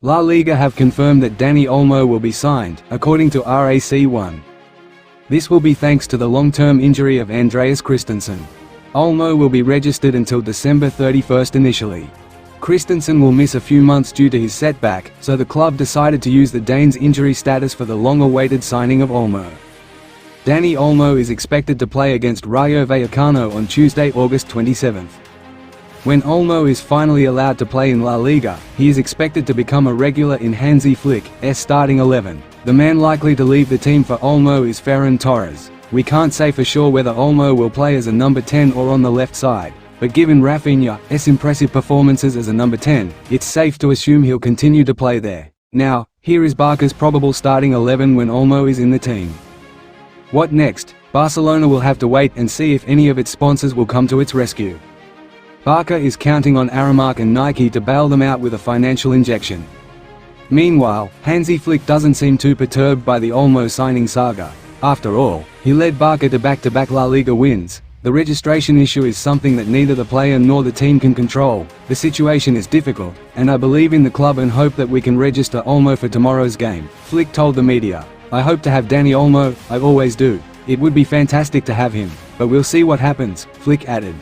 La Liga have confirmed that Dani Olmo will be signed, according to RAC1. This will be thanks to the long-term injury of Andreas Christensen. Olmo will be registered until December 31st initially. Christensen will miss a few months due to his setback, so the club decided to use the Dane's injury status for the long-awaited signing of Olmo. Dani Olmo is expected to play against Rayo Vallecano on Tuesday, August 27th. When Olmo is finally allowed to play in La Liga, he is expected to become a regular in Hansi Flick's starting 11. The man likely to leave the team for Olmo is Ferran Torres. We can't say for sure whether Olmo will play as a number 10 or on the left side, but given Rafinha's impressive performances as a number 10, it's safe to assume he'll continue to play there. Now, here is Barça's probable starting 11 when Olmo is in the team. What next? Barcelona will have to wait and see if any of its sponsors will come to its rescue. Barça is counting on Aramark and Nike to bail them out with a financial injection. Meanwhile, Hansi Flick doesn't seem too perturbed by the Olmo signing saga. After all, he led Barça to back-to-back La Liga wins. The registration issue is something that neither the player nor the team can control. The situation is difficult, and I believe in the club and hope that we can register Olmo for tomorrow's game, Flick told the media. I hope to have Dani Olmo, I always do. It would be fantastic to have him, but we'll see what happens, Flick added.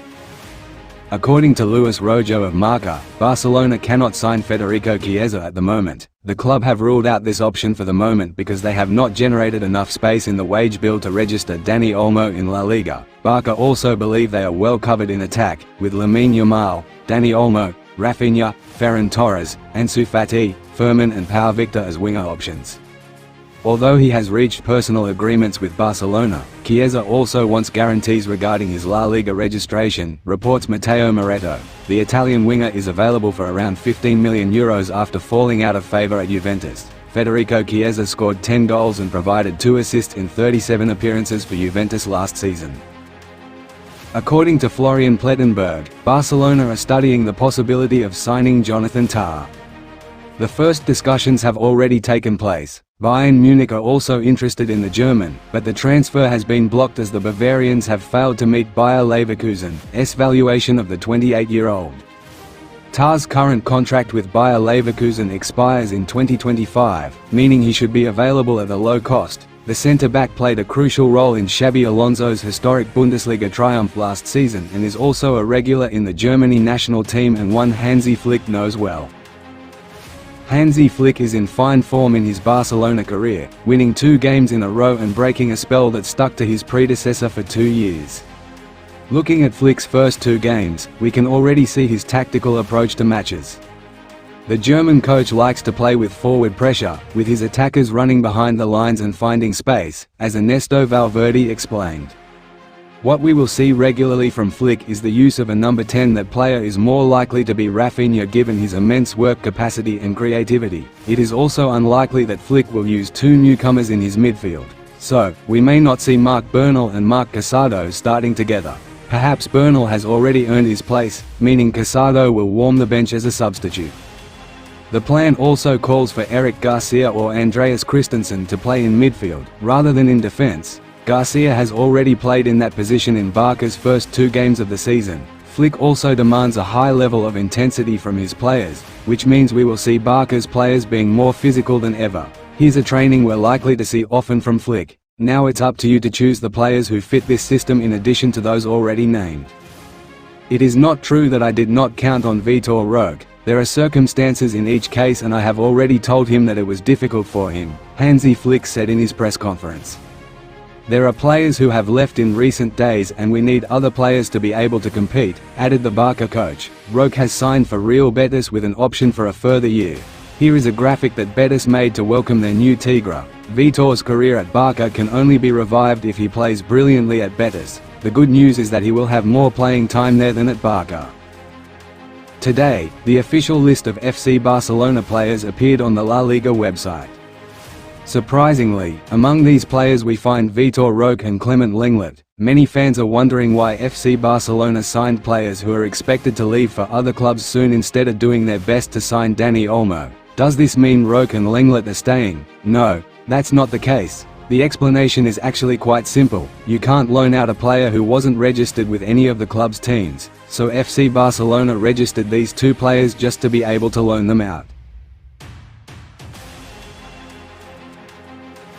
According to Luis Rojo of Marca, Barcelona cannot sign Federico Chiesa at the moment. The club have ruled out this option for the moment because they have not generated enough space in the wage bill to register Dani Olmo in La Liga. Barça also believe they are well covered in attack, with Lamine Yamal, Dani Olmo, Rafinha, Ferran Torres, Ansu Fati, Fermin and Pau Victor as winger options. Although he has reached personal agreements with Barcelona, Chiesa also wants guarantees regarding his La Liga registration, reports Matteo Moretto. The Italian winger is available for around €15 million after falling out of favour at Juventus. Federico Chiesa scored 10 goals and provided 2 assists in 37 appearances for Juventus last season. According to Florian Plettenberg, Barcelona are studying the possibility of signing Jonathan Tah. The first discussions have already taken place. Bayern Munich are also interested in the German, but the transfer has been blocked as the Bavarians have failed to meet Bayer Leverkusen's valuation of the 28-year-old. Tah's current contract with Bayer Leverkusen expires in 2025, meaning he should be available at a low cost. The centre-back played a crucial role in Xabi Alonso's historic Bundesliga triumph last season and is also a regular in the Germany national team and one Hansi Flick knows well. Hansi Flick is in fine form in his Barcelona career, winning 2 games in a row and breaking a spell that stuck to his predecessor for 2 years. Looking at Flick's first 2 games, we can already see his tactical approach to matches. The German coach likes to play with forward pressure, with his attackers running behind the lines and finding space, as Ernesto Valverde explained. What we will see regularly from Flick is the use of a number 10. That player is more likely to be Rafinha given his immense work capacity and creativity. It is also unlikely that Flick will use 2 newcomers in his midfield. So, we may not see Marc Bernal and Marc Casado starting together. Perhaps Bernal has already earned his place, meaning Casado will warm the bench as a substitute. The plan also calls for Eric Garcia or Andreas Christensen to play in midfield, rather than in defense. Garcia has already played in that position in Barça's first 2 games of the season. Flick also demands a high level of intensity from his players, which means we will see Barça's players being more physical than ever. Here's a training we're likely to see often from Flick. Now it's up to you to choose the players who fit this system in addition to those already named. It is not true that I did not count on Vitor Roque. There are circumstances in each case and I have already told him that it was difficult for him, Hansi Flick said in his press conference. There are players who have left in recent days and we need other players to be able to compete, added the Barça coach. Roque has signed for Real Betis with an option for a further year. Here is a graphic that Betis made to welcome their new Tigre. Vitor's career at Barça can only be revived if he plays brilliantly at Betis. The good news is that he will have more playing time there than at Barça. Today, the official list of FC Barcelona players appeared on the La Liga website. Surprisingly, among these players we find Vitor Roque and Clement Lenglet. Many fans are wondering why FC Barcelona signed players who are expected to leave for other clubs soon instead of doing their best to sign Dani Olmo. Does this mean Roque and Lenglet are staying? No, that's not the case. The explanation is actually quite simple. You can't loan out a player who wasn't registered with any of the club's teams, so FC Barcelona registered these 2 players just to be able to loan them out.